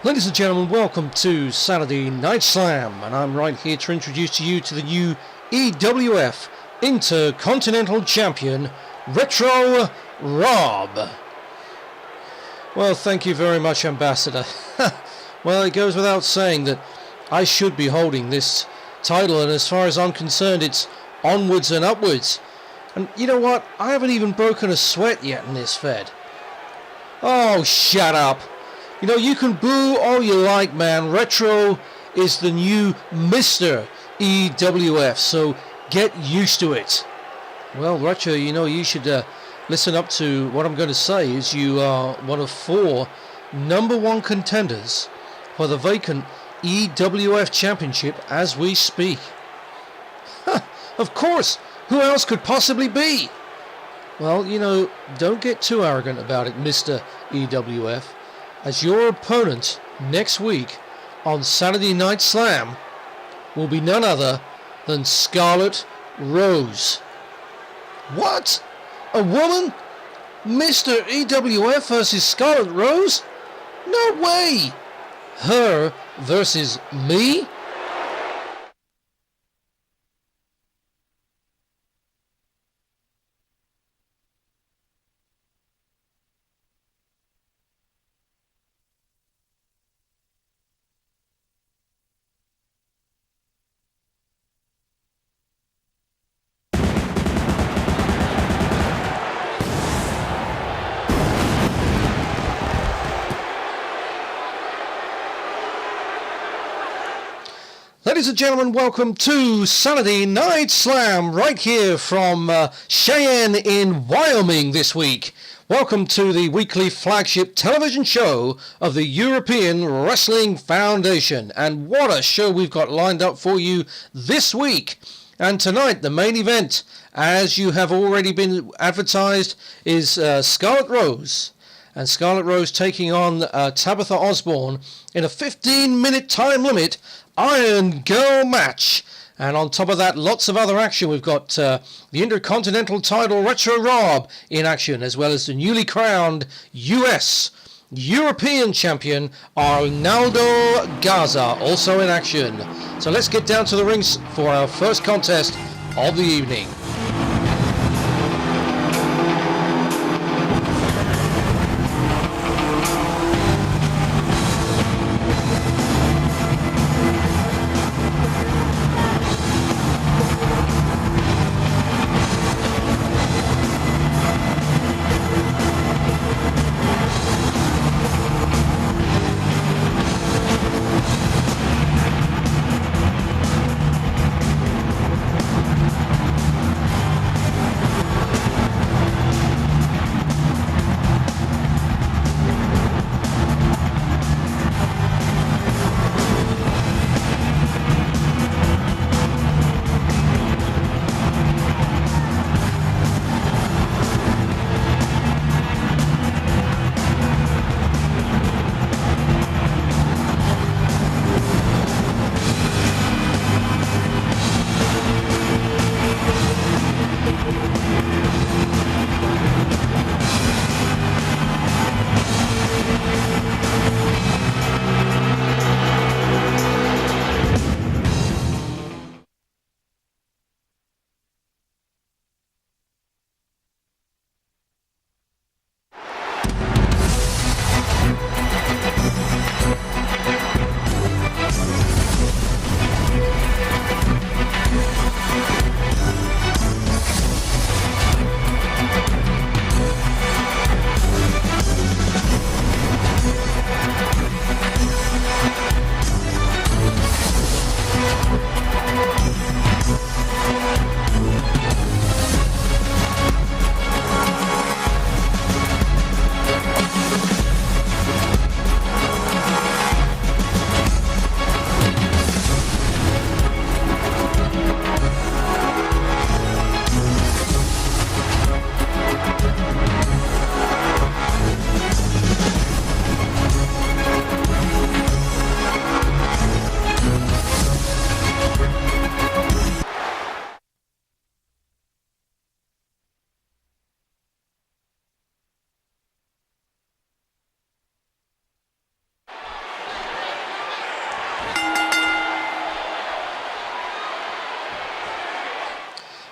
Ladies and gentlemen, welcome to Saturday Night Slam, and I'm right here to introduce you to the new EWF Intercontinental Champion, Retro Rob. Well, thank you very much, Ambassador. Well, it goes without saying that I should be holding this title, and as far as I'm concerned, it's onwards and upwards. And you know what? I haven't even broken a sweat yet in this Fed. Oh, shut up. You know, you can boo all you like, man. Retro is the new Mr. EWF, so get used to it. Well, Retro, you know, you should listen up to what I'm going to say is you are one of 4 #1 contenders for the vacant EWF Championship as we speak. Of course, who else could possibly be? Well, you know, don't get too arrogant about it, Mr. EWF. As your opponent next week on Saturday Night Slam will be none other than Scarlett Rose. What? A woman? Mr. EWF versus Scarlett Rose? No way! Her versus me? Ladies and gentlemen, welcome to Saturday Night Slam, right here from Cheyenne in Wyoming this week. Welcome to the weekly flagship television show of the European Wrestling Foundation. And what a show we've got lined up for you this week. And tonight, the main event, as you have already been advertised, is Scarlett Rose. And Scarlett Rose taking on Tabitha Osborne in a 15-minute time limit Iron Girl match. And on top of that, lots of other action. We've got the Intercontinental title Retro Rob in action, as well as the newly crowned US European champion Arnaldo Garza also in action. So let's get down to the rings for our first contest of the evening.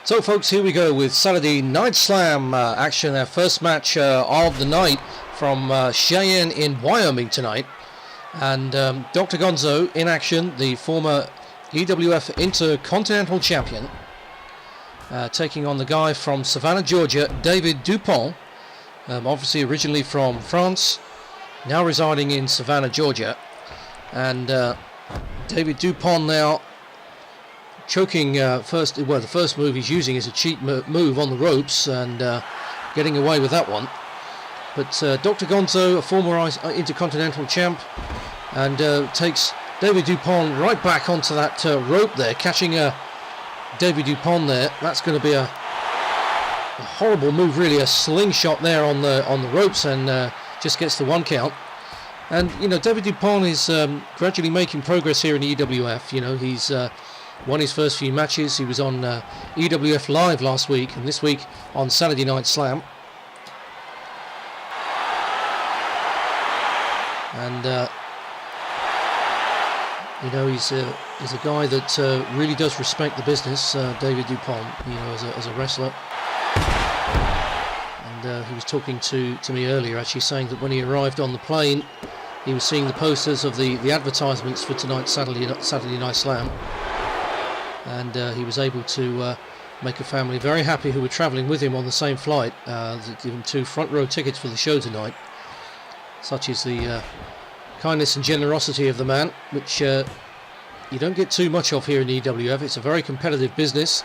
So folks, here we go with Saturday Night Slam action, our first match of the night from Cheyenne in Wyoming tonight. And Dr. Gonzo in action, the former EWF Intercontinental Champion, taking on the guy from Savannah, Georgia, David Dupont, obviously originally from France, now residing in Savannah, Georgia. And David Dupont now choking the first move he's using is a cheap move on the ropes and getting away with that one. But Dr. Gonzo, a former Intercontinental champ, and takes David Dupont right back onto that rope there, catching David Dupont there. That's going to be a horrible move, really, a slingshot there on the ropes, and just gets the 1 count. And you know, David Dupont is gradually making progress here in EWF. You know, he's won his first few matches. He was on EWF Live last week, and this week on Saturday Night Slam. And you know, he's a guy that really does respect the business, David Dupont. You know, as a wrestler. And he was talking to me earlier, actually saying that when he arrived on the plane, he was seeing the posters of the advertisements for tonight's Saturday Night Slam. And he was able to make a family very happy who were travelling with him on the same flight. Give him 2 front row tickets for the show tonight. Such is the kindness and generosity of the man, which you don't get too much of here in EWF. It's a very competitive business.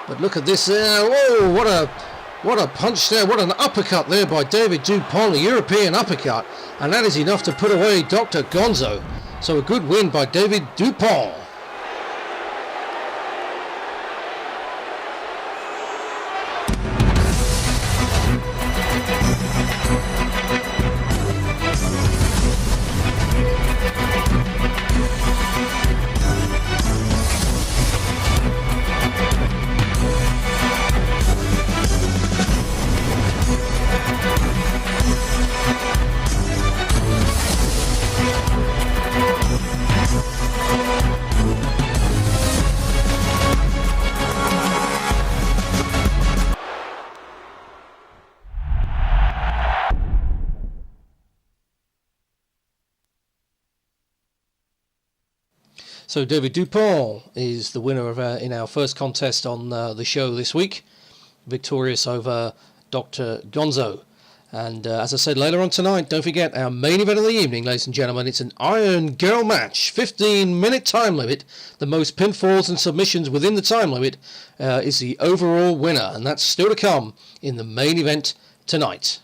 But look at this there. Whoa, what a punch there. What an uppercut there by David Dupont, a European uppercut. And that is enough to put away Dr. Gonzo. So a good win by David Dupont. So David Dupont is the winner of in our first contest on the show this week, victorious over Dr. Gonzo. And as I said, later on tonight, don't forget our main event of the evening, ladies and gentlemen. It's an Iron Girl match, 15-minute time limit. The most pinfalls and submissions within the time limit is the overall winner, and that's still to come in the main event tonight.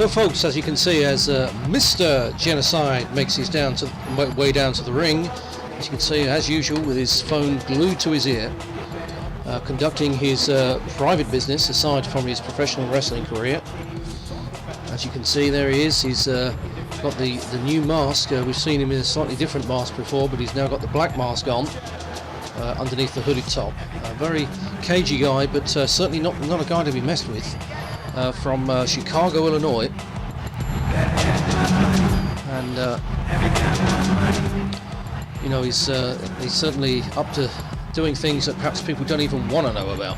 So folks, as you can see, as Mr. Genocide makes his way down to the ring, as you can see, as usual, with his phone glued to his ear, conducting his private business aside from his professional wrestling career. As you can see, there he is. He's got the new mask. We've seen him in a slightly different mask before, but he's now got the black mask on underneath the hooded top. A very cagey guy, but certainly not a guy to be messed with. From Chicago, Illinois, and you know, he's certainly up to doing things that perhaps people don't even want to know about.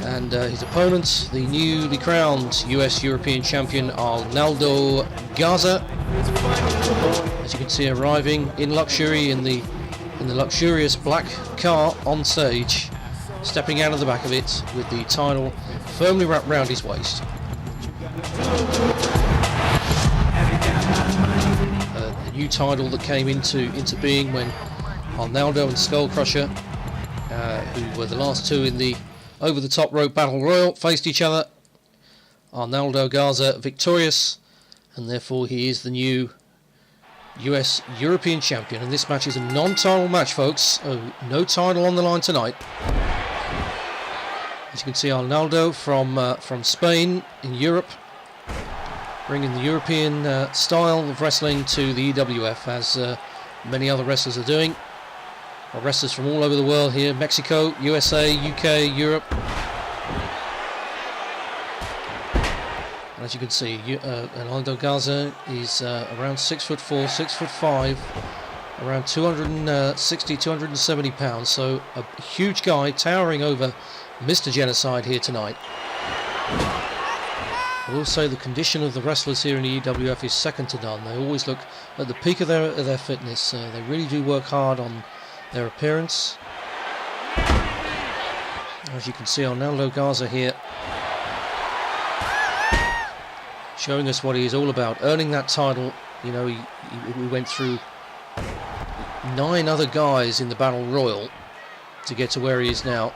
And his opponent, the newly crowned US European champion Arnaldo Garza, as you can see, arriving in luxury in the luxurious black car on stage, stepping out of the back of it with the title firmly wrapped round his waist. The new title that came into being when Arnaldo and Skull Crusher, who were the last two in the over-the-top rope battle royal, faced each other. Arnaldo Garza victorious, and therefore he is the new US European champion. And this match is a non-title match, folks. No title on the line tonight. As you can see, Arnaldo from Spain in Europe, bringing the European style of wrestling to the EWF, as many other wrestlers are doing. Wrestlers from all over the world here: Mexico, USA, UK, Europe. And as you can see, Arnaldo Garza is around 6'4", 6'5", around 260, 270 pounds. So a huge guy, towering over Mr. Genocide here tonight. I will say the condition of the wrestlers here in the EWF is second to none. They always look at the peak of their fitness. They really do work hard on their appearance. As you can see, Arnaldo Garza here, showing us what he is all about, earning that title. You know, we went through 9 other guys in the Battle Royal to get to where he is now,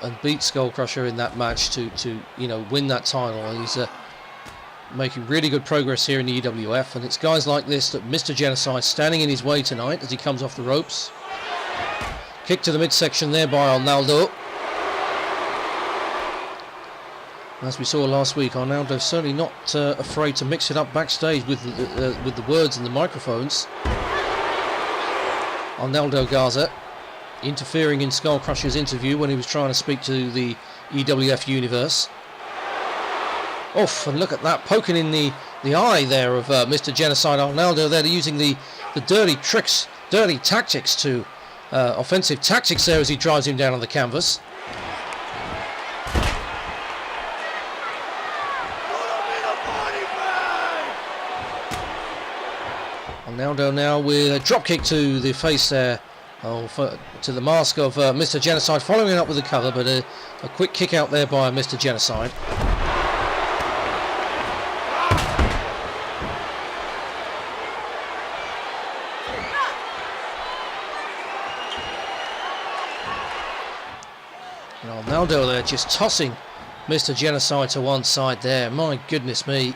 and beat Skull Crusher in that match to you know, win that title. And he's making really good progress here in the EWF, and it's guys like this that Mr. Genocide standing in his way tonight as he comes off the ropes. Kick to the midsection there by Arnaldo. As we saw last week, Arnaldo certainly not afraid to mix it up backstage with the words and the microphones. Arnaldo Garza interfering in Skull Crusher's interview when he was trying to speak to the EWF universe. Oof, and look at that, poking in the eye there of Mr. Genocide. Arnaldo there using the dirty tricks, dirty tactics to offensive tactics there as he drives him down on the canvas. Arnaldo now with a drop kick to the face there, to the mask of Mr. Genocide, following it up with a cover, but a quick kick out there by Mr. Genocide. And Arnaldo there just tossing Mr. Genocide to one side there. My goodness me.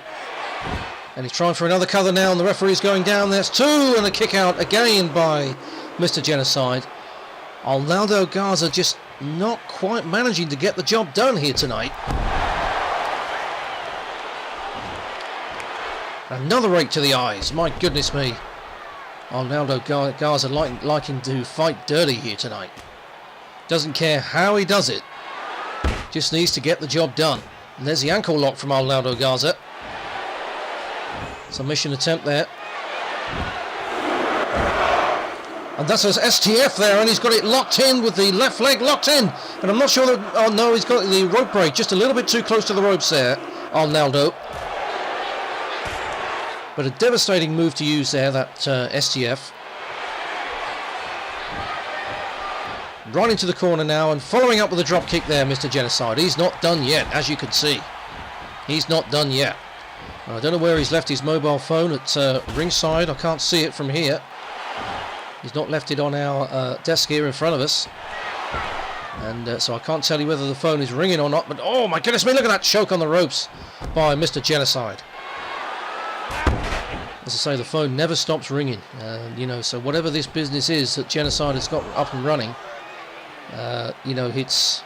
And he's trying for another cover now, and the referee's going down. There's 2, and a kick out again by Mr. Genocide. Arnaldo Garza just not quite managing to get the job done here tonight. Another rake to the eyes. My goodness me. Arnaldo Garza liking to fight dirty here tonight. Doesn't care how he does it. Just needs to get the job done. And there's the ankle lock from Arnaldo Garza. Submission attempt there. And that's his STF there, and he's got it locked in with the left leg locked in. And I'm not sure that... Oh no, he's got the rope break just a little bit too close to the ropes there, Arnaldo. But a devastating move to use there, that STF. Right into the corner now, and following up with a drop kick there, Mr. Genocide. He's not done yet, as you can see. He's not done yet. I don't know where he's left his mobile phone at ringside. I can't see it from here. He's not left it on our desk here in front of us. And so I can't tell you whether the phone is ringing or not, but oh my goodness me, look at that choke on the ropes by Mr. Genocide. As I say, the phone never stops ringing, you know, so whatever this business is that Genocide has got up and running, you know, it seems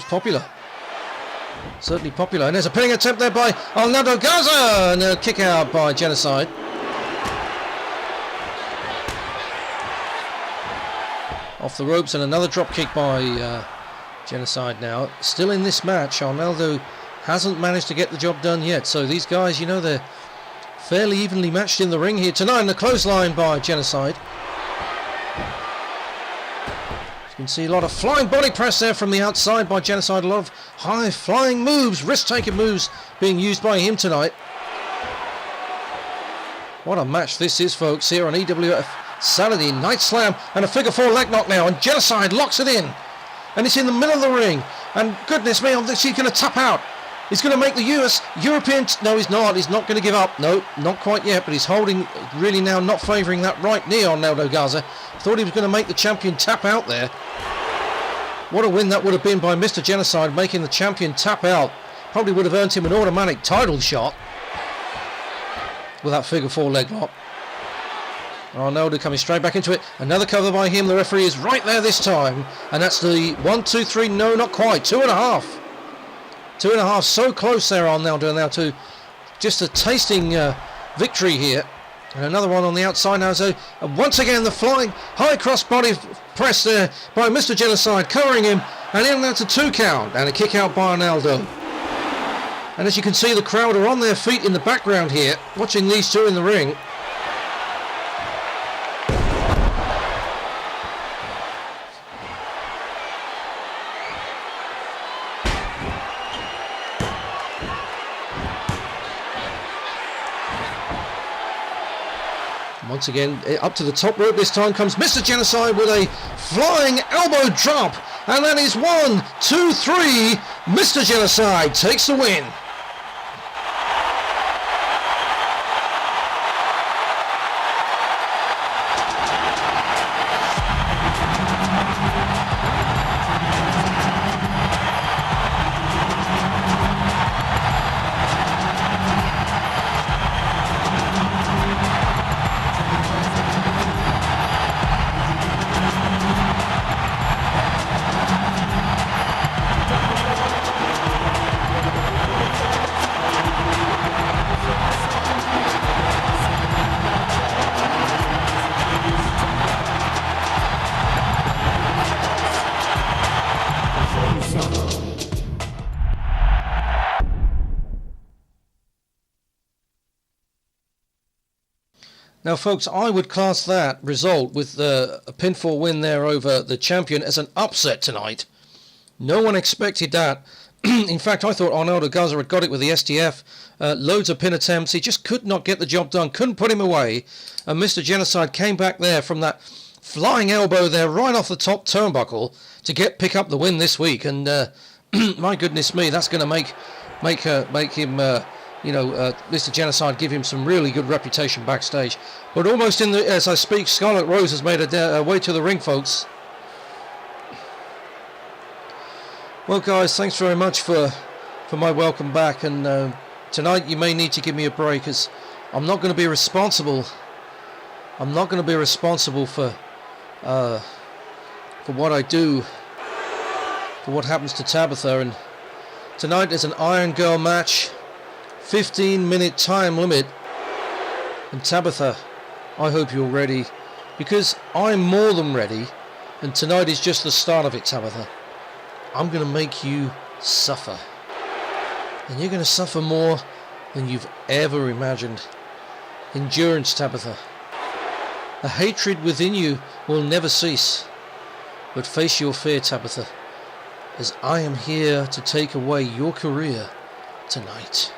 popular. Certainly popular. And there's a pinning attempt there by Arnaldo Garza, and a kick out by Genocide. Off the ropes, and another drop kick by Genocide now. Still in this match, Arnaldo hasn't managed to get the job done yet. So these guys, you know, they're fairly evenly matched in the ring here tonight. And the clothesline by Genocide. You can see a lot of flying body press there from the outside by Genocide. A lot of high flying moves, risk-taking moves being used by him tonight. What a match this is, folks, here on EWF Saturday Night Slam, and a figure 4 leg knock now, and Genocide locks it in, and it's in the middle of the ring, and goodness me, he's going to tap out. He's going to make the European, no he's not going to give up, no, not quite yet, but he's holding, really now not favouring that right knee on Arnaldo Garza. Thought he was going to make the champion tap out there. What a win that would have been by Mr. Genocide, making the champion tap out. Probably would have earned him an automatic title shot with that figure 4 leg lock. Arnaldo coming straight back into it. Another cover by him. The referee is right there this time. And that's the 1, 2, 3. No, not quite. 2.5. 2.5. So close there, Arnaldo, now to just a tasting victory here. And another one on the outside now. So once again, the flying high cross body press there by Mr. Genocide, covering him. And in that's a 2 count. And a kick out by Arnaldo. And as you can see, the crowd are on their feet in the background here, watching these two in the ring. Once again, up to the top rope this time comes Mr. Genocide with a flying elbow drop. And that is 1, 2, 3. Mr. Genocide takes the win. Now, folks, I would class that result with a pinfall win there over the champion as an upset tonight. No one expected that. In fact, I thought Arnaldo Garza had got it with the STF. Loads of pin attempts. He just could not get the job done. Couldn't put him away. And Mr. Genocide came back there from that flying elbow there right off the top turnbuckle to pick up the win this week. And my goodness me, that's going to make him... Mr. Genocide give him some really good reputation backstage. But almost as I speak, Scarlet Rose has made her way to the ring, folks. Well, guys, thanks very much for my welcome back. And tonight you may need to give me a break, as I'm not going to be responsible. I'm not going to be responsible for what I do, for what happens to Tabitha. And tonight is an Iron Girl match. 15-minute time limit. And Tabitha, I hope you're ready, because I'm more than ready, and tonight is just the start of it, Tabitha. I'm going to make you suffer. And you're going to suffer more than you've ever imagined. Endurance, Tabitha. The hatred within you will never cease. But face your fear, Tabitha, as I am here to take away your career tonight.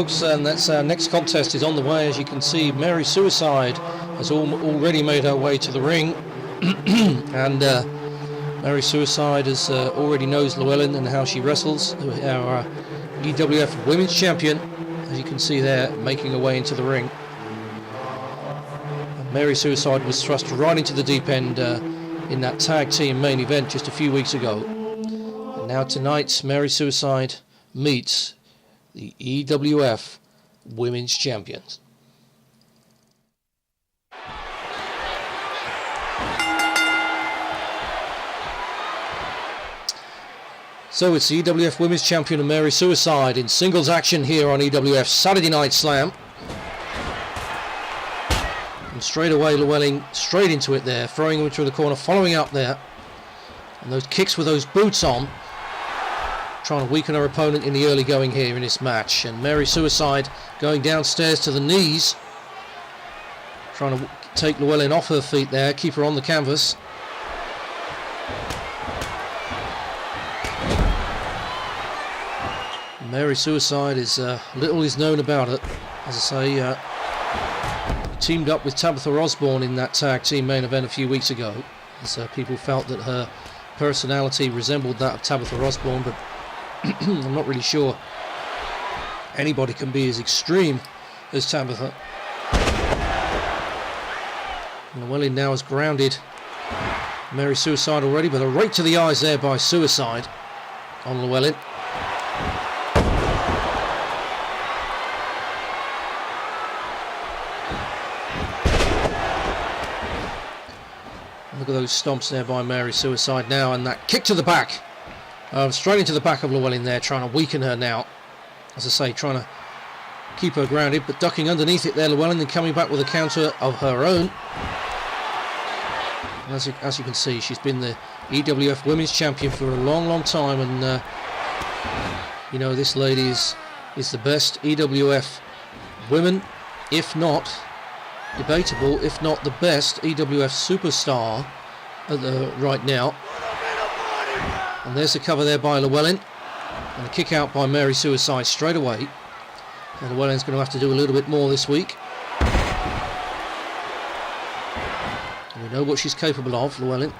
folks, and that's our next contest is on the way. As you can see, Mary Suicide has already made her way to the ring, and Mary Suicide has already knows Llewellyn and how she wrestles. Our EWF Women's Champion, as you can see there, making her way into the ring. And Mary Suicide was thrust right into the deep end in that tag team main event just a few weeks ago. And now tonight, Mary Suicide meets the EWF Women's Champions. So it's the EWF Women's Champion and Mary Suicide in singles action here on EWF Saturday Night Slam. And straight away Llewellyn straight into it there, throwing him through the corner, following up there. And those kicks with those boots on, trying to weaken her opponent in the early going here in this match. And Mary Suicide going downstairs to the knees, trying to take Llewellyn off her feet there, keep her on the canvas. Mary Suicide is little is known about it. As I say, teamed up with Tabitha Osborne in that tag team main event a few weeks ago, as people felt that her personality resembled that of Tabitha Osborne, but I'm not really sure anybody can be as extreme as Tabitha. And Llewellyn now has grounded Mary Suicide already, but a right to the eyes there by Suicide on Llewellyn. Look at those stomps there by Mary Suicide now, and that kick to the back. Straight into the back of Llewellyn there, trying to weaken her now. As I say, trying to keep her grounded, but ducking underneath it there, Llewellyn, and coming back with a counter of her own. And as you can see, she's been the EWF Women's Champion for a long, long time, and you know, this lady is the best EWF women, if not debatable, if not the best EWF superstar right now. And there's the cover there by Llewellyn, and a kick out by Mary Suicide straight away. And Llewellyn's going to have to do a little bit more this week. And we know what she's capable of, Llewellyn.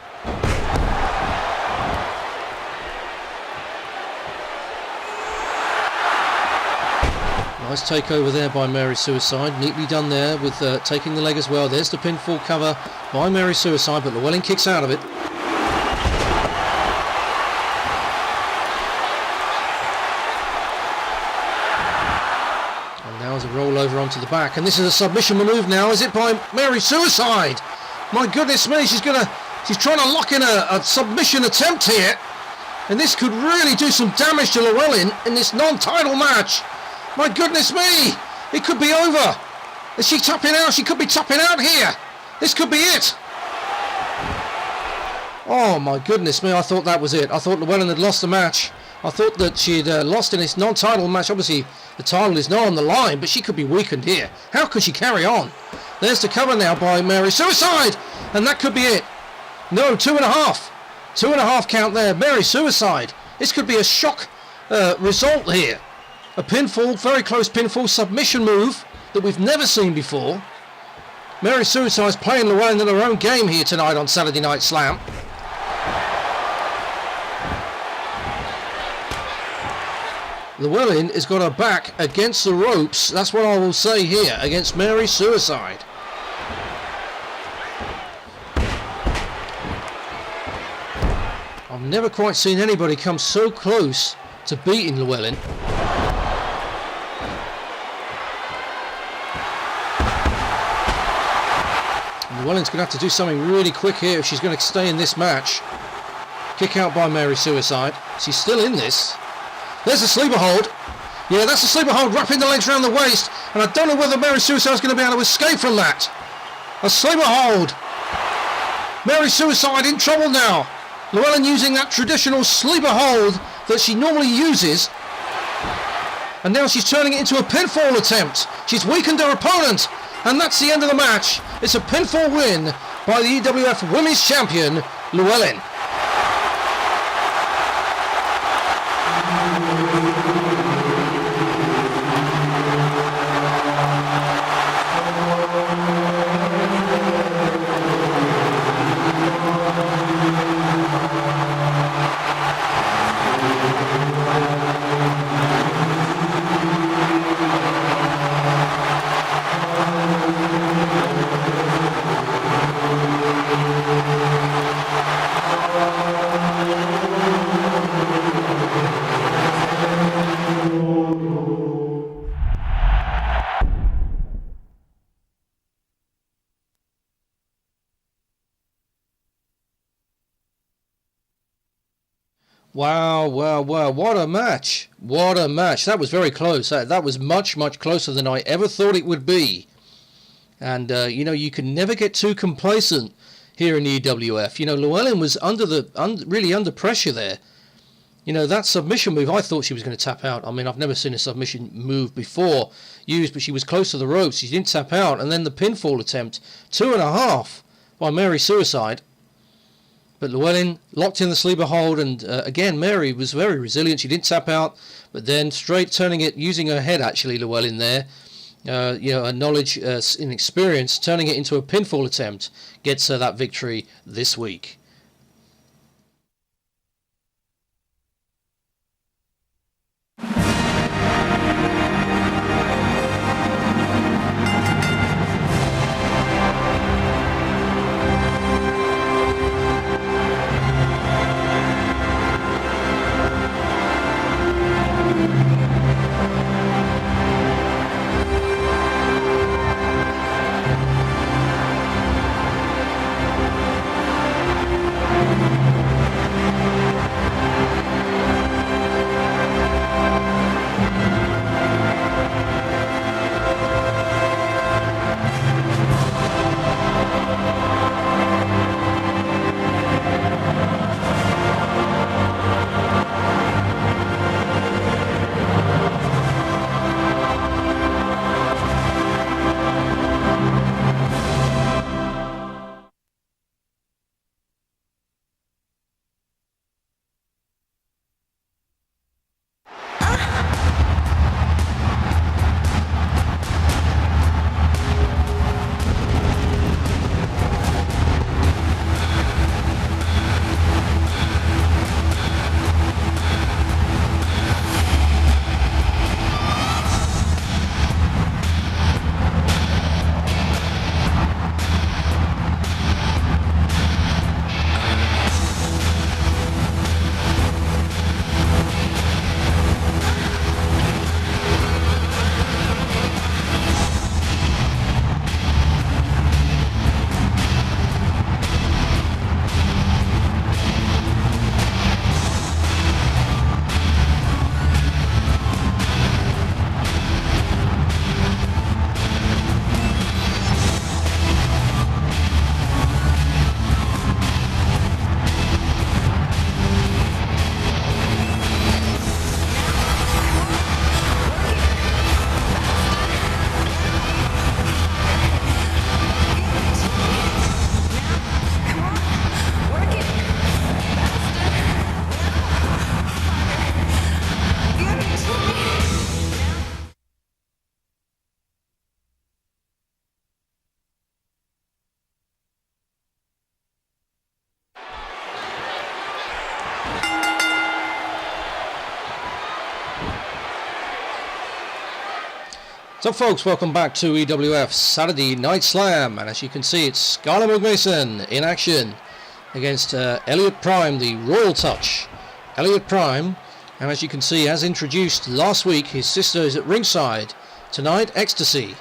Nice takeover there by Mary Suicide, neatly done there with taking the leg as well. There's the pinfall cover by Mary Suicide, but Llewellyn kicks out of it. And now there's a rollover onto the back, and this is a submission move now, is it, by Mary Suicide? My goodness me, she's trying to lock in a submission attempt here, and this could really do some damage to Llewellyn in this non-title match. My goodness me, it could be over. Is she tapping out? She could be tapping out here. This could be it. Oh my goodness me, I thought that was it. I thought Llewellyn had lost the match. I thought that she had lost in this non-title match. Obviously, the title is not on the line, but she could be weakened here. How could she carry on? There's the cover now by Mary Suicide, and that could be it. No, 2.5. 2.5 count there. Mary Suicide. This could be a shock result here. A pinfall, very close pinfall submission move that we've never seen before. Mary Suicide's playing Llewellyn in her own game here tonight on Saturday Night Slam. Llewellyn has got her back against the ropes. That's what I will say here against Mary Suicide. I've never quite seen anybody come so close to beating Llewellyn. Llewellyn's going to have to do something really quick here if she's going to stay in this match. Kick out by Mary Suicide. She's still in this. There's a sleeper hold. Yeah, that's a sleeper hold, wrapping the legs around the waist. And I don't know whether Mary Suicide's going to be able to escape from that. A sleeper hold. Mary Suicide in trouble now. Llewellyn using that traditional sleeper hold that she normally uses. And now she's turning it into a pinfall attempt. She's weakened her opponent. And that's the end of the match. It's a pinfall win by the EWF Women's Champion, Llewellyn. Wow, wow, wow. What a match. What a match. That was very close. That was much, much closer than I ever thought it would be. And, you know, you can never get too complacent here in the EWF. You know, Llewellyn was really under pressure there. You know, that submission move, I thought she was going to tap out. I mean, I've never seen a submission move before used, but she was close to the ropes. She didn't tap out. And then the pinfall attempt, 2.5 by Mary Suicide. But Llewellyn locked in the sleeper hold, and again, Mary was very resilient. She didn't tap out, but then straight turning it, using her head actually, Llewellyn there. You know, her knowledge and experience, turning it into a pinfall attempt, gets her that victory this week. So folks, welcome back to EWF Saturday Night Slam, and as you can see, it's Scarlett McMason in action against Elliot Prime, the Royal Touch. Elliot Prime, and as you can see, as introduced last week, his sister is at ringside tonight, Ecstasy,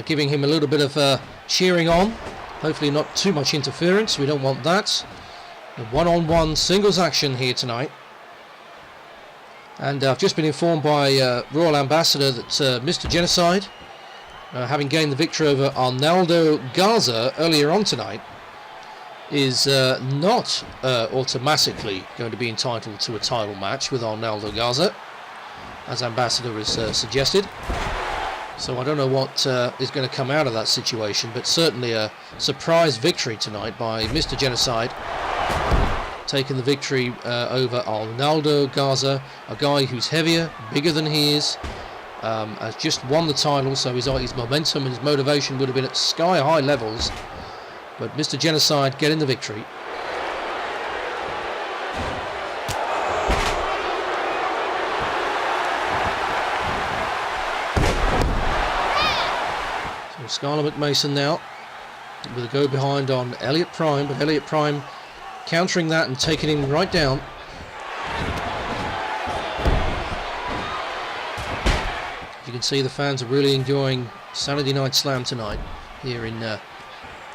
giving him a little bit of cheering on. Hopefully not too much interference, we don't want that. The one-on-one singles action here tonight. And I've just been informed by Royal Ambassador that Mr. Genocide, having gained the victory over Arnaldo Garza earlier on tonight, is not automatically going to be entitled to a title match with Arnaldo Garza, as Ambassador has suggested. So I don't know what is going to come out of that situation, but certainly a surprise victory tonight by Mr. Genocide, taking the victory over Arnaldo Garza, a guy who's heavier, bigger than he is, has just won the title, so his momentum and his motivation would have been at sky-high levels. But Mr. Genocide getting the victory. So Scarlett McMason now with a go behind on Elliot Prime, but Elliot Prime countering that and taking him right down. You can see the fans are really enjoying Saturday Night Slam tonight here in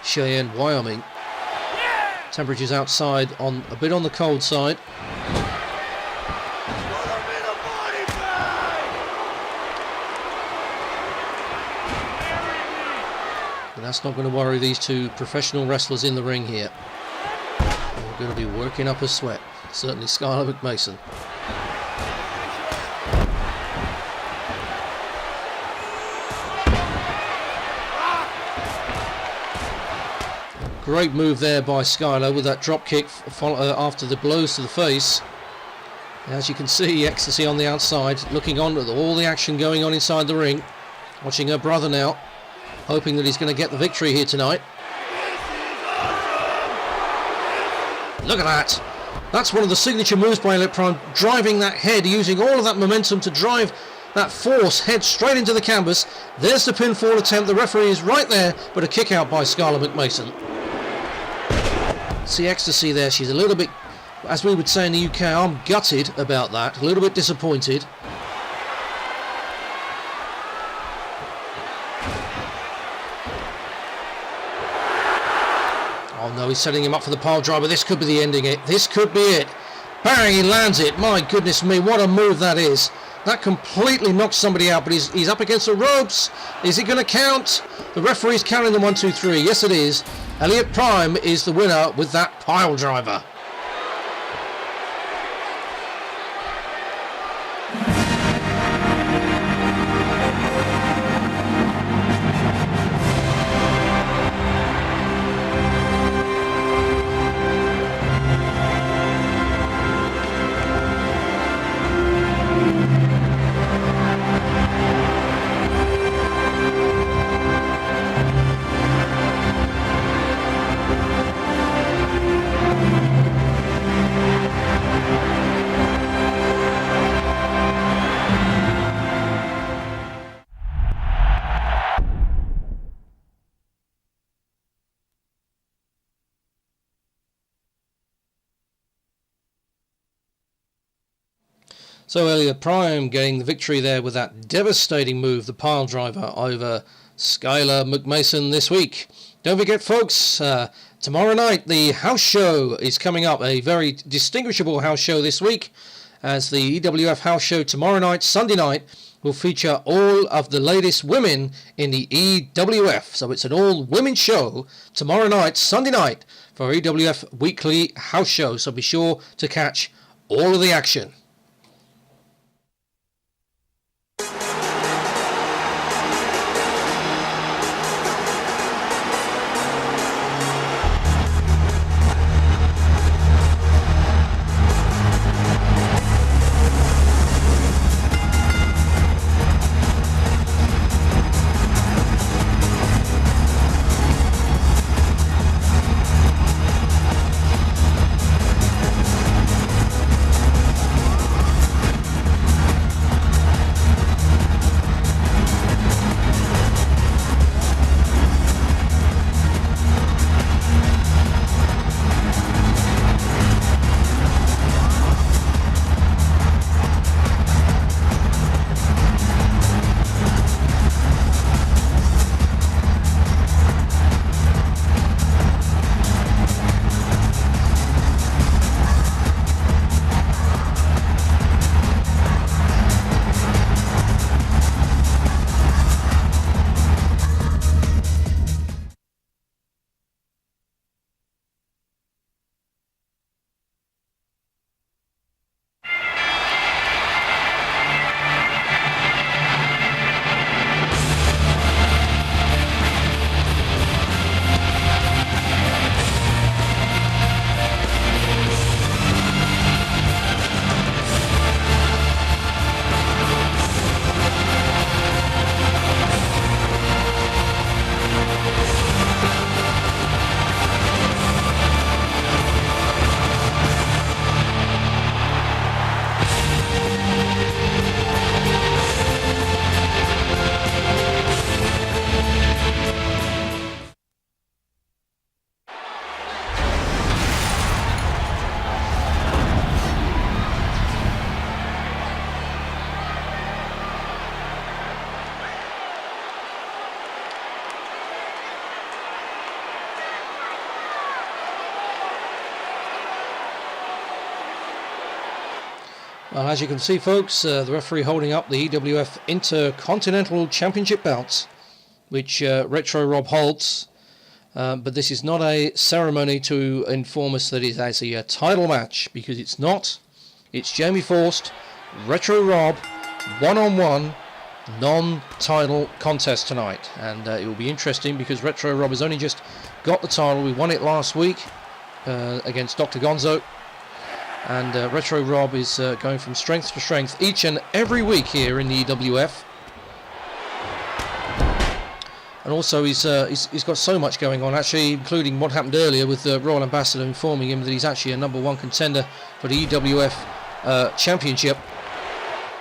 Cheyenne, Wyoming. Temperatures outside on a bit on the cold side. But that's not going to worry these two professional wrestlers in the ring here. They're going to be working up a sweat. Certainly Skylar McMason. Great move there by Skylar with that drop kick after the blows to the face. As you can see, Ecstasy on the outside, looking on at all the action going on inside the ring. Watching her brother now, hoping that he's going to get the victory here tonight. Look at that. That's one of the signature moves by Elliot Prime, driving that head, using all of that momentum to drive that force head straight into the canvas. There's the pinfall attempt. The referee is right there, but a kick out by Skylar McMason. See Ecstasy there. She's a little bit, as we would say in the UK, I'm gutted about that. A little bit disappointed. Oh no, he's setting him up for the pile driver. This could be the ending. This could be it. Bang, he lands it. My goodness me, what a move that is. That completely knocks somebody out, but he's up against the ropes. Is he going to count? The referee's counting the 1, 2, 3. Yes, it is. Elliot Prime is the winner with that pile driver. So Elliot Prime getting the victory there with that devastating move, the pile driver, over Skylar McMason this week. Don't forget, folks, tomorrow night the house show is coming up, a very distinguishable house show this week, as the EWF house show tomorrow night, Sunday night, will feature all of the latest women in the EWF. So it's an all-women show tomorrow night, Sunday night, for EWF weekly house show. So be sure to catch all of the action. Well, as you can see, folks, the referee holding up the EWF Intercontinental Championship belts. which Retro Rob holds. But this is not a ceremony to inform us that it's actually a title match, because it's not. It's Jamie Forst, Retro Rob, one-on-one, non-title contest tonight. And it will be interesting because Retro Rob has only just got the title. We won it last week against Dr. Gonzo. And Retro Rob is going from strength to strength each and every week here in the EWF. And also he's got so much going on, actually, including what happened earlier with the Royal Ambassador informing him that he's actually a #1 contender for the EWF Championship,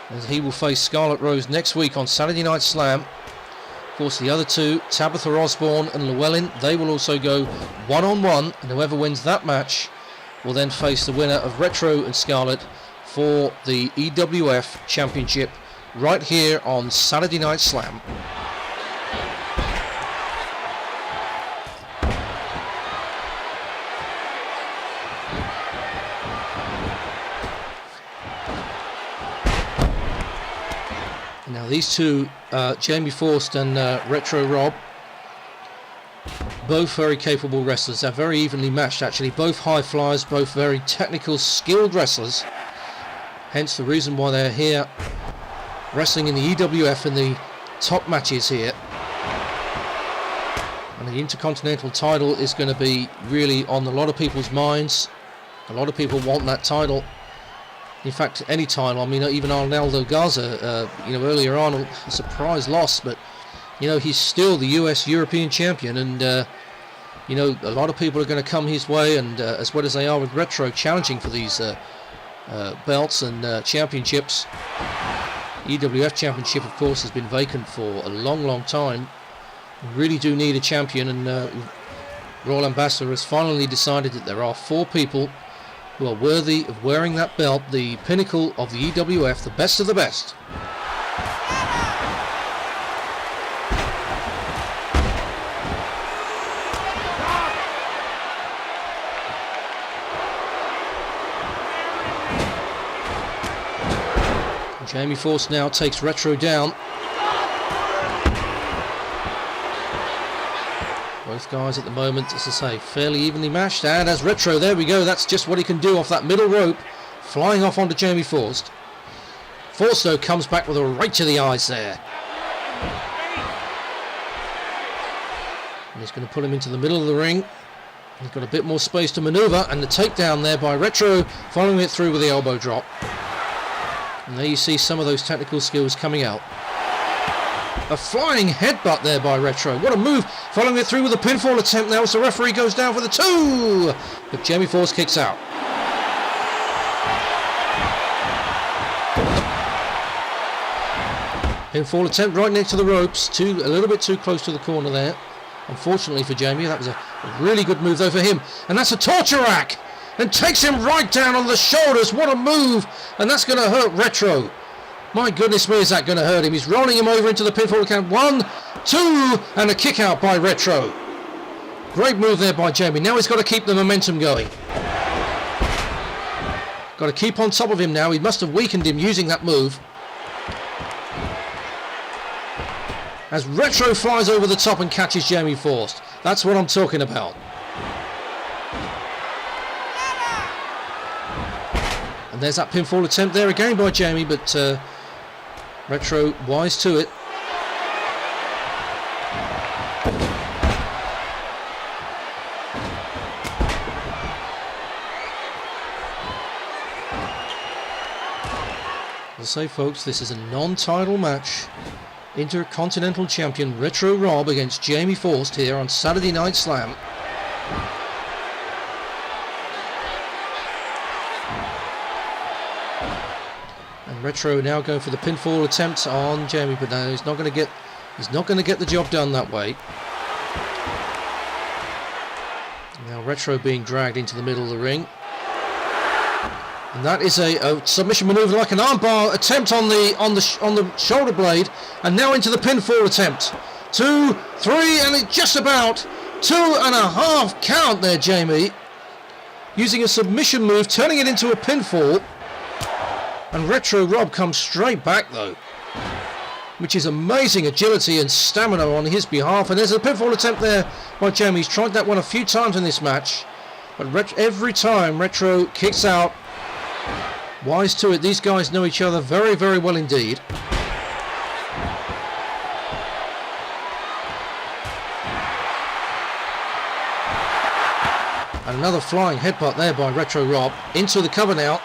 as he will face Scarlet Rose next week on Saturday Night Slam. Of course, the other two, Tabitha Osborne and Llewellyn, they will also go one-on-one, and whoever wins that match will then face the winner of Retro and Scarlet for the EWF Championship right here on Saturday Night Slam. Now these two, Jamie Forst and Retro Rob, both very capable wrestlers. They're very evenly matched, actually. Both high flyers, both very technical, skilled wrestlers. Hence the reason why they're here wrestling in the EWF in the top matches here. And the Intercontinental title is going to be really on a lot of people's minds. A lot of people want that title. In fact, any title. I mean, even Arnaldo Garza, earlier on, a surprise loss, but he's still the US European champion, and a lot of people are going to come his way, and as well as they are with Retro challenging for these belts and championships. EWF championship, of course, has been vacant for a long time. We really do need a champion, and Royal Ambassador has finally decided that there are 4 people who are worthy of wearing that belt, the pinnacle of the EWF, the best of the best. Jamie Forst now takes Retro down. Both guys at the moment, as I say, fairly evenly matched. And as Retro, there we go, that's just what he can do off that middle rope, flying off onto Jamie Forst. Forst, though, comes back with a right to the eyes there. And he's going to put him into the middle of the ring. He's got a bit more space to maneuver, and the takedown there by Retro, following it through with the elbow drop. And there you see some of those technical skills coming out. A flying headbutt there by Retro. What a move. Following it through with a pinfall attempt now as the referee goes down for the 2. But Jamie Forst kicks out. Pinfall attempt right next to the ropes. A little bit too close to the corner there. Unfortunately for Jamie, that was a really good move though for him. And that's a torture rack. And takes him right down on the shoulders. What a move. And that's going to hurt Retro. My goodness me, is that going to hurt him? He's rolling him over into the pinfall count. 1, 2, and a kick out by Retro. Great move there by Jamie. Now he's got to keep the momentum going. Got to keep on top of him now. He must have weakened him using that move. As Retro flies over the top and catches Jamie Forst. That's what I'm talking about. And there's that pinfall attempt there again by Jamie, but Retro wise to it. As I say, folks, this is a non-title match. Intercontinental Champion Retro Rob against Jamie Forst here on Saturday Night Slam. Retro now going for the pinfall attempt on Jamie, but no, he's not going to get the job done that way. Now Retro being dragged into the middle of the ring, and that is a submission maneuver like an armbar attempt on the shoulder blade, and now into the pinfall attempt. 2, 3, and it's just about 2.5 count there. Jamie using a submission move, turning it into a pinfall. And Retro Rob comes straight back though. which is amazing agility and stamina on his behalf. And there's a pinfall attempt there by Jamie. He's tried that one a few times in this match, but every time Retro kicks out. Wise to it. These guys know each other very, very well indeed. And another flying headbutt there by Retro Rob into the cover now.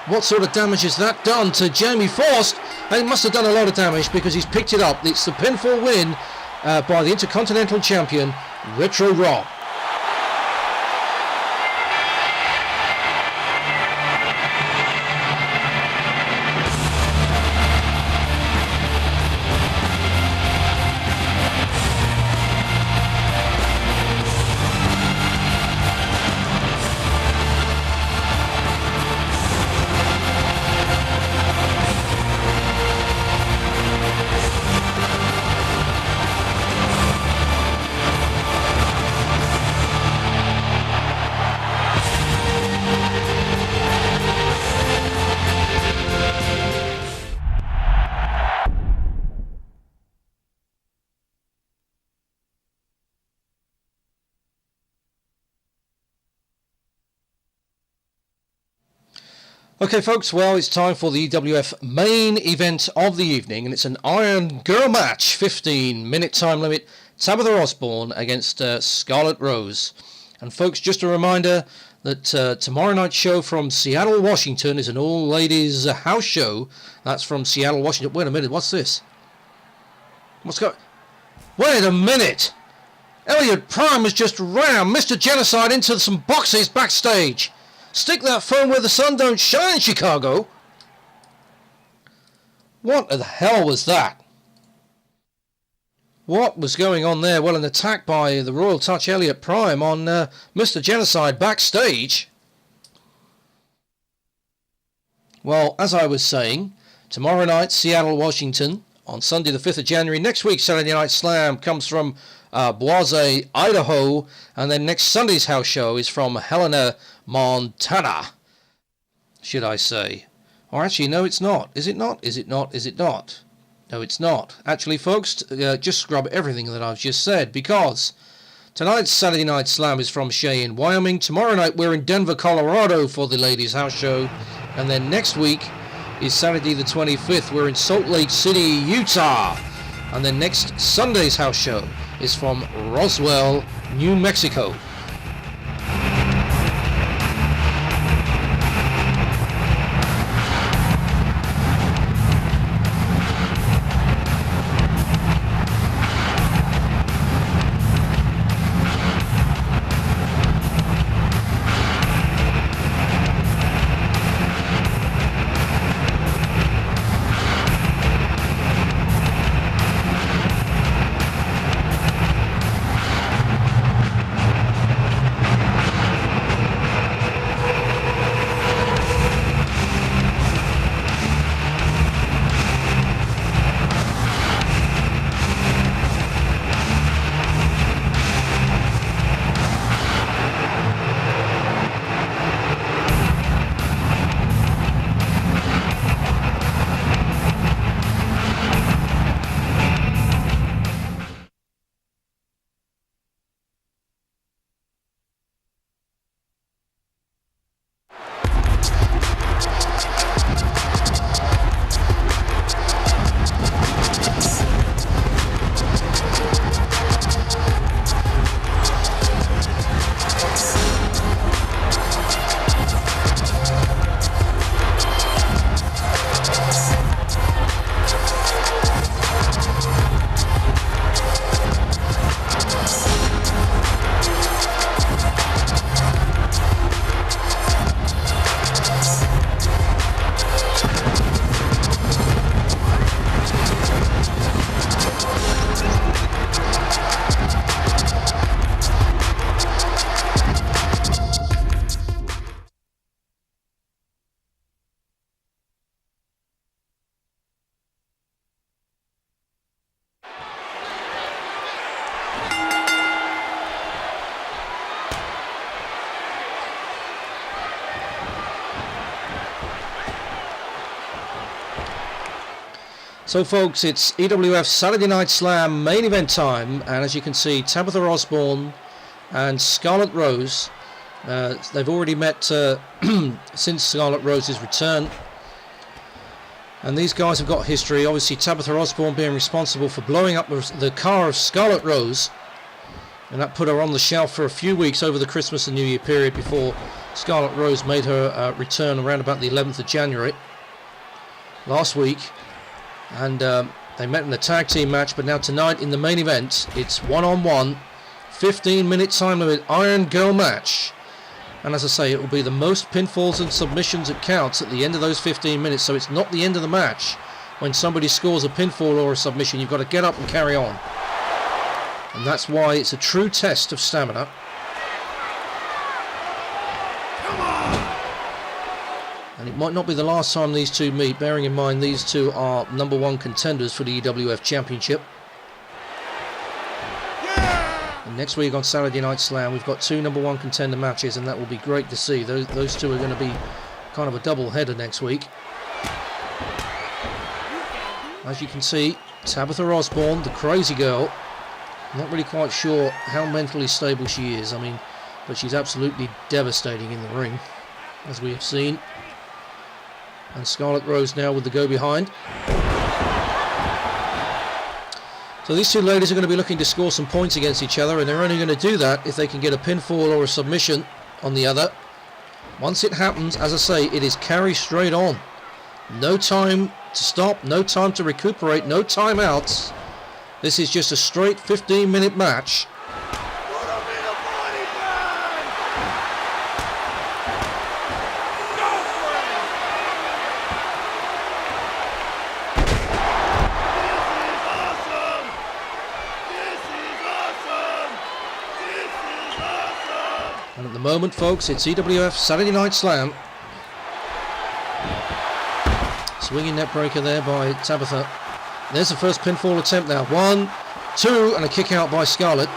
What sort of damage has that done to Jamie Forst? And it must have done a lot of damage because he's picked it up. It's the pinfall win by the Intercontinental Champion, Retro Rob. Okay folks, well it's time for the EWF main event of the evening, and it's an Iron Girl match, 15-minute time limit, Tabitha Osborne against Scarlet Rose. And folks, just a reminder that tomorrow night's show from Seattle, Washington is an all-ladies house show. That's from Seattle, Washington. Wait a minute, what's this? What's going... Wait a minute! Elliot Prime has just rammed Mr. Genocide into some boxes backstage. Stick that phone where the sun don't shine, Chicago. What the hell was that? What was going on there? Well, an attack by the Royal Touch Elliot Prime on Mr. Genocide backstage. Well, as I was saying, tomorrow night, Seattle, Washington. On Sunday the 5th of January. Next week, Saturday Night Slam comes from Boise, Idaho. And then next Sunday's house show is from Helena, Montana, should I say. Or actually, no, it's not. Is it not? Is it not? Is it not? No, it's not. Actually, folks, just scrub everything that I've just said, because tonight's Saturday Night Slam is from Cheyenne, Wyoming. Tomorrow night, we're in Denver, Colorado for the ladies' house show. And then next week is Saturday the 25th. We're in Salt Lake City, Utah. And then next Sunday's house show is from Roswell, New Mexico. So folks, it's EWF Saturday Night Slam main event time, and as you can see, Tabitha Osborne and Scarlett Rose, they've already met since Scarlett Rose's return, and these guys have got history. Obviously Tabitha Osborne being responsible for blowing up the car of Scarlett Rose, and that put her on the shelf for a few weeks over the Christmas and New Year period before Scarlett Rose made her return around about the 11th of January last week. And they met in a tag team match, but now tonight in the main event, it's one-on-one, 15-minute time limit Iron Girl match. And as I say, it will be the most pinfalls and submissions it counts at the end of those 15 minutes, so it's not the end of the match. When somebody scores a pinfall or a submission, you've got to get up and carry on. And that's why it's a true test of stamina. And it might not be the last time these two meet, bearing in mind these two are #1 contenders for the EWF Championship. Yeah! And next week on Saturday Night Slam, we've got two #1 contender matches, and that will be great to see. Those two are going to be kind of a double header next week. As you can see, Tabitha Osborne, the crazy girl. Not really quite sure how mentally stable she is, but she's absolutely devastating in the ring, as we have seen. And Scarlett Rose now with the go behind. So these two ladies are going to be looking to score some points against each other, and they're only going to do that if they can get a pinfall or a submission on the other. Once it happens, as I say, it is carry straight on. No time to stop, no time to recuperate, no timeouts. This is just a straight 15-minute match. And at the moment, folks, it's EWF Saturday Night Slam. Swinging net breaker there by Tabitha. There's the first pinfall attempt now. 1, 2, and a kick out by Scarlett.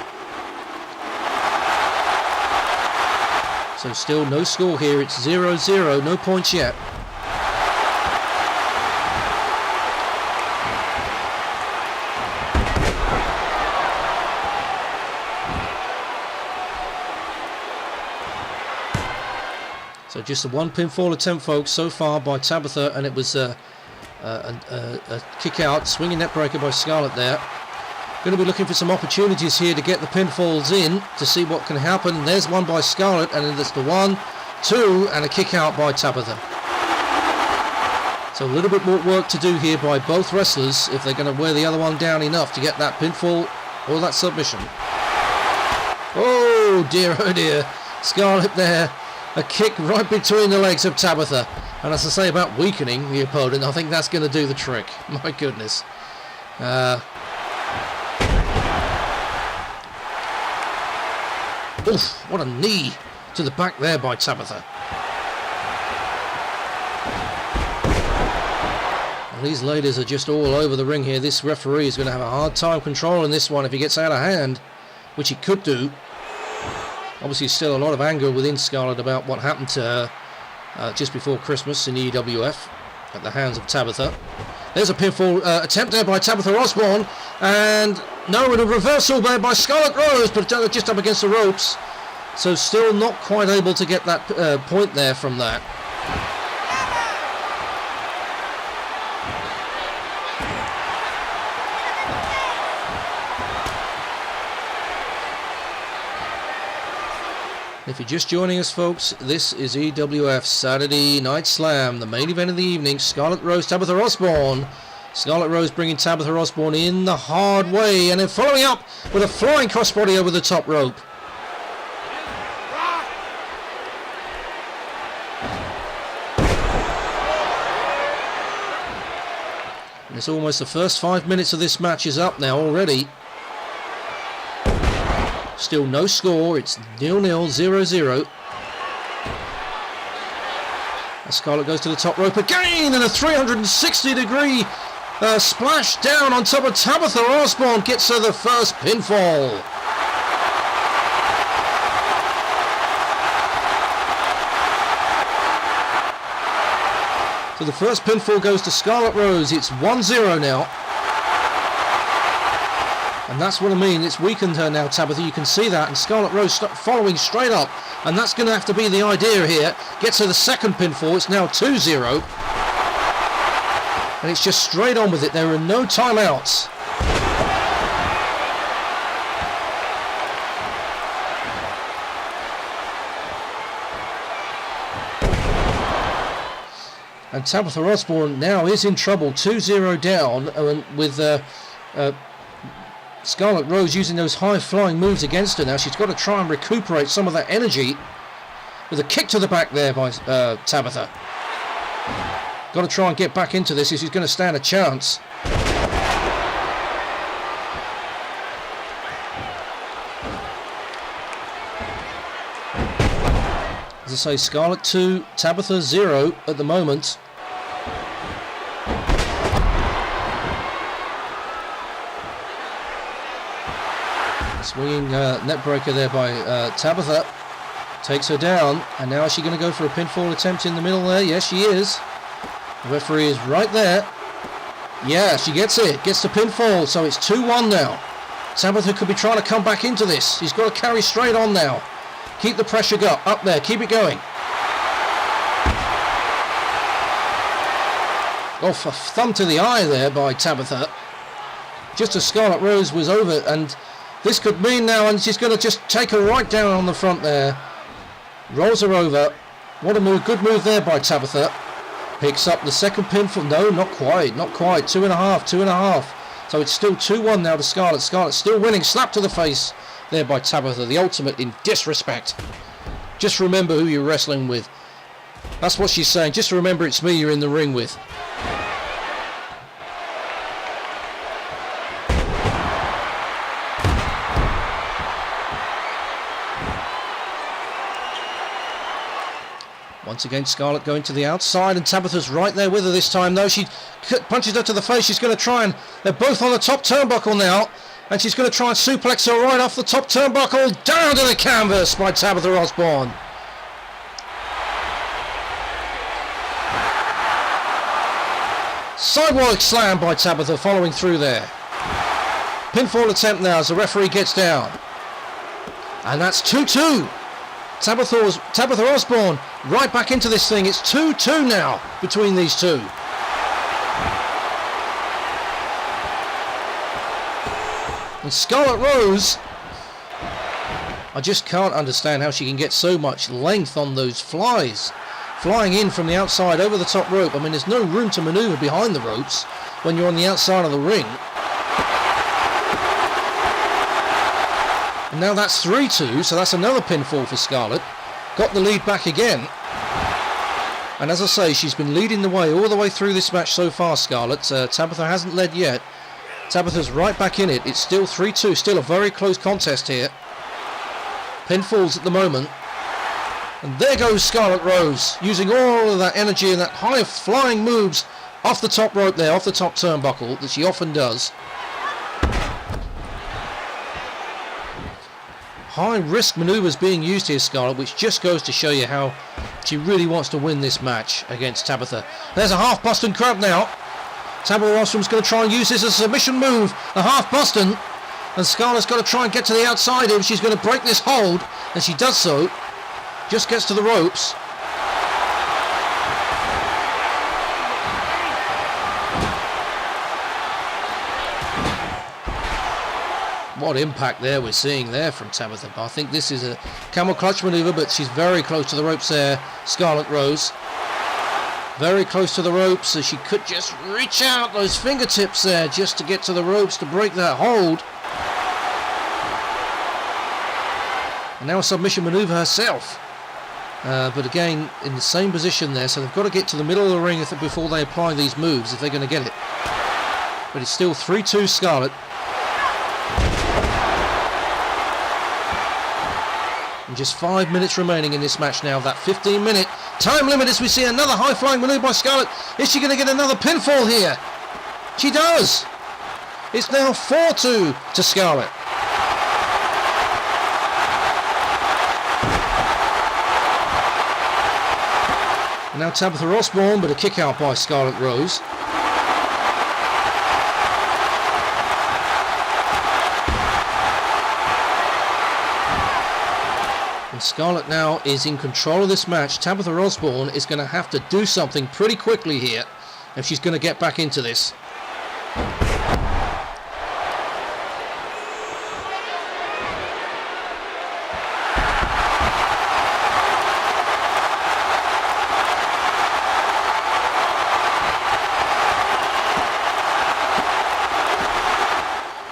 So still no score here. It's 0-0, no points yet. So just a one pinfall attempt, folks, so far by Tabitha, and it was a kick out, swinging net breaker by Scarlett there. Going to be looking for some opportunities here to get the pinfalls in to see what can happen. There's one by Scarlett, and then there's the 1, 2, and a kick out by Tabitha. So a little bit more work to do here by both wrestlers if they're going to wear the other one down enough to get that pinfall or that submission. Oh dear, Scarlett there. A kick right between the legs of Tabitha. And as I say about weakening the opponent, I think that's going to do the trick. My goodness. Oof, what a knee to the back there by Tabitha. And these ladies are just all over the ring here. This referee is going to have a hard time controlling this one if he gets out of hand, which he could do. Obviously still a lot of anger within Scarlett about what happened to her just before Christmas in the EWF at the hands of Tabitha. There's a pinfall attempt there by Tabitha Osborne, and no, and a reversal there by Scarlett Rose, but just up against the ropes. So still not quite able to get that point there from that. If you're just joining us, folks, this is EWF Saturday Night Slam, the main event of the evening. Scarlett Rose, Tabitha Osborne. Scarlett Rose bringing Tabitha Osborne in the hard way, and then following up with a flying crossbody over the top rope. And it's almost the first 5 minutes of this match is up now already. Still no score, it's 0-0, 0-0. As Scarlett goes to the top rope again, and a 360-degree splash down on top of Tabitha Osborne gets her the first pinfall. So But the first pinfall goes to Scarlett Rose. It's 1-0 now. And that's what I mean. It's weakened her now, Tabitha. You can see that. And Scarlett Rose following straight up. And that's going to have to be the idea here. Gets her the second pinfall. It's now 2-0. And it's just straight on with it. There are no timeouts. And Tabitha Osborne now is in trouble. 2-0 down with Scarlett Rose using those high-flying moves against her now. She's got to try and recuperate some of that energy with a kick to the back there by Tabitha. Got to try and get back into this if she's going to stand a chance. As I say, Scarlett 2, Tabitha 0 at the moment. Swinging net breaker there by Tabitha. Takes her down. And now is she going to go for a pinfall attempt in the middle there? Yes, she is. The referee is right there. Yeah, she gets it. Gets the pinfall. So it's 2-1 now. Tabitha could be trying to come back into this. She's got to carry straight on now. Keep the pressure up there. Keep it going. Off a thumb to the eye there by Tabitha. Just as Scarlett Rose was over, and this could mean now, and she's going to just take her right down on the front there. Rolls her over. What a move. Good move there by Tabitha. Picks up the second pinfall. No, not quite. Not quite. 2.5. So it's still 2-1 now to Scarlett. Scarlett still winning. Slap to the face there by Tabitha. The ultimate in disrespect. Just remember who you're wrestling with. That's what she's saying. Just remember it's me you're in the ring with. Once again, Scarlett going to the outside, and Tabitha's right there with her this time, though. She punches her to the face. She's going to try and... They're both on the top turnbuckle now, and she's going to try and suplex her right off the top turnbuckle, down to the canvas by Tabitha Osborne. Sidewalk slam by Tabitha following through there. Pinfall attempt now as the referee gets down. And that's 2-2. Tabitha Osborne right back into this thing. It's 2-2 now between these two. And Scarlett Rose, I just can't understand how she can get so much length on those flies. Flying in from the outside over the top rope. I mean, there's no room to maneuver behind the ropes when you're on the outside of the ring. And now that's 3-2, so that's another pinfall for Scarlett. Got the lead back again. And as I say, she's been leading the way all the way through this match so far, Scarlett. Tabitha hasn't led yet. Tabitha's right back in it. It's still 3-2, still a very close contest here. Pinfalls at the moment. And there goes Scarlett Rose, using all of that energy and that high flying moves off the top rope there, off the top turnbuckle, that she often does. High risk manoeuvres being used here, Scarlett, which just goes to show you how she really wants to win this match against Tabitha. There's a half Boston Crab now. Tabitha Osborne's going to try and use this as a submission move. The half Boston. And Scarlett's got to try and get to the outside here. She's going to break this hold. And she does so. Just gets to the ropes. What impact there we're seeing there from Tabitha. I think this is a camel clutch maneuver, but she's very close to the ropes there, Scarlett Rose. Very close to the ropes, so she could just reach out those fingertips there just to get to the ropes to break that hold. And now a submission maneuver herself. But again, in the same position there, so they've got to get to the middle of the ring before they apply these moves if they're going to get it. But it's still 3-2 Scarlett. And just 5 minutes remaining in this match now. That 15-minute time limit as we see another high-flying maneuver by Scarlett. Is she going to get another pinfall here? She does. It's now 4-2 to Scarlett. Now Tabitha Osborne, but a kick out by Scarlett Rose. And Scarlett now is in control of this match. Tabitha Osborne is going to have to do something pretty quickly here if she's going to get back into this.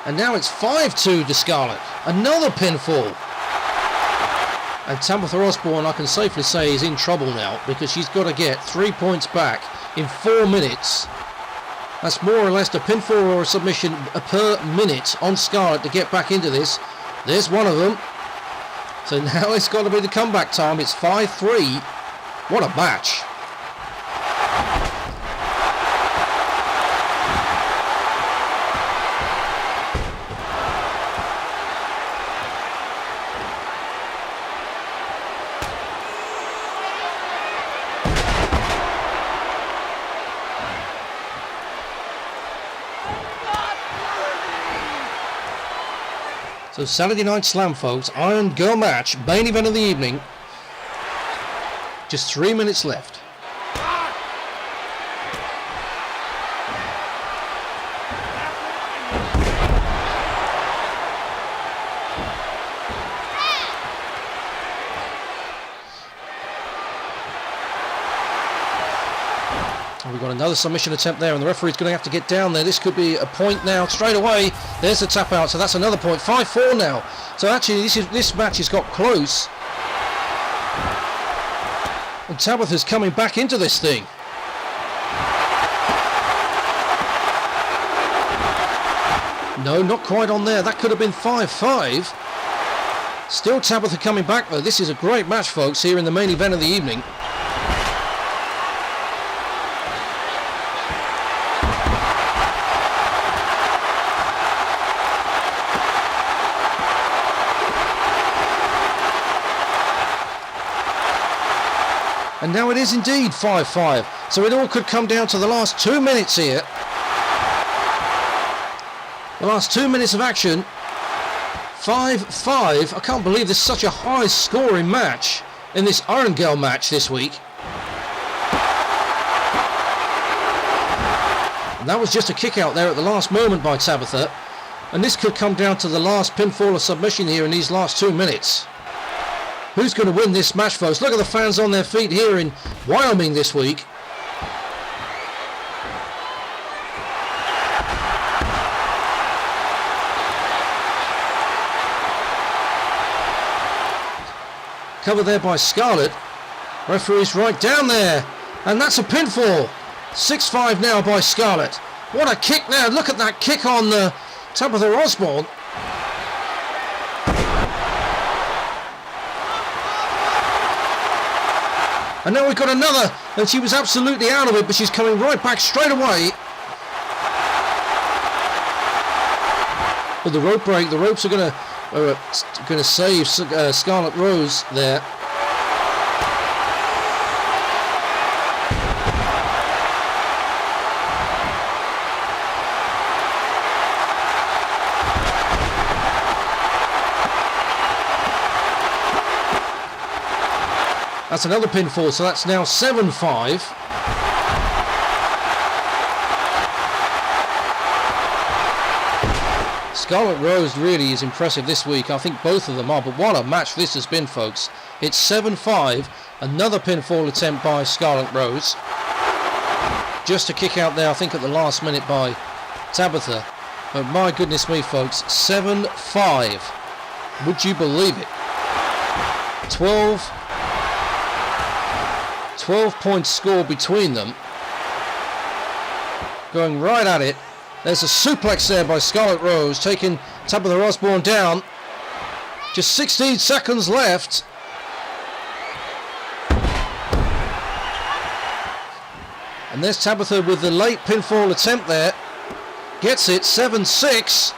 And now it's 5-2 to Scarlett. Another pinfall. And Tabitha Osborne, I can safely say, is in trouble now because she's got to get 3 points back in 4 minutes. That's more or less a pinfall or a submission per minute on Scarlett to get back into this. There's one of them. So now it's got to be the comeback time. It's 5-3. What a match. So Saturday Night Slam, folks, Iron Girl match, main event of the evening. Just 3 minutes left. We've got another submission attempt there, and the referee's going to have to get down there. This could be a point now straight away. There's the tap out, so that's another point. 5-4 now. So actually this match has got close. And Tabitha's coming back into this thing. No, not quite on there. That could have been 5-5. Still Tabitha coming back though. This is a great match, folks, here in the main event of the evening. And now it is indeed 5-5. So it all could come down to the last 2 minutes here. The last 2 minutes of action. 5-5. I can't believe there's such a high scoring match in this Iron Girl match this week. And that was just a kick out there at the last moment by Tabitha. And this could come down to the last pinfall or submission here in these last 2 minutes. Who's going to win this match, folks? Look at the fans on their feet here in Wyoming this week. Cover there by Scarlett. Referee's right down there. And that's a pinfall. 6-5 now by Scarlett. What a kick now. Look at that kick on Tabitha Osborne. And now we've got another, and she was absolutely out of it, but she's coming right back straight away. With the rope break, the ropes are going to save Scarlett Rose there. That's another pinfall, so that's now 7-5. Scarlett Rose really is impressive this week. I think both of them are, but what a match this has been, folks. It's 7-5. Another pinfall attempt by Scarlett Rose. Just a kick out there, I think, at the last minute by Tabitha. But my goodness me, folks, 7-5. Would you believe it? 12 points score between them. Going right at it. There's a suplex there by Scarlett Rose, taking Tabitha Osborne down. Just 16 seconds left. And there's Tabitha with the late pinfall attempt there. Gets it. 7-6.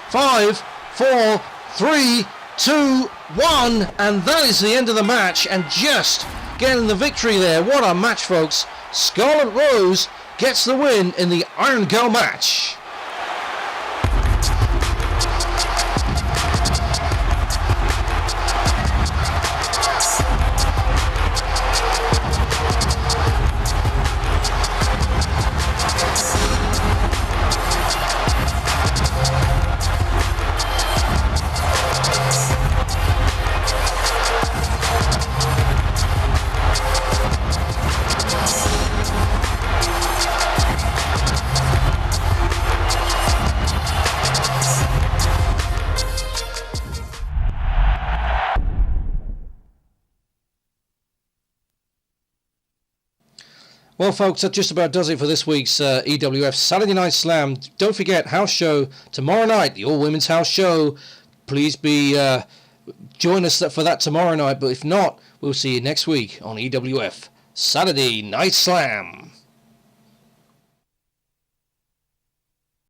5, 4, 3, 2, 1. And that is the end of the match. And just getting the victory there. What a match, folks. Scarlet Rose gets the win in the Iron Girl match. Well, folks, that just about does it for this week's EWF Saturday Night Slam. Don't forget, house show tomorrow night, the all-women's house show. Please join us for that tomorrow night. But if not, we'll see you next week on EWF Saturday Night Slam.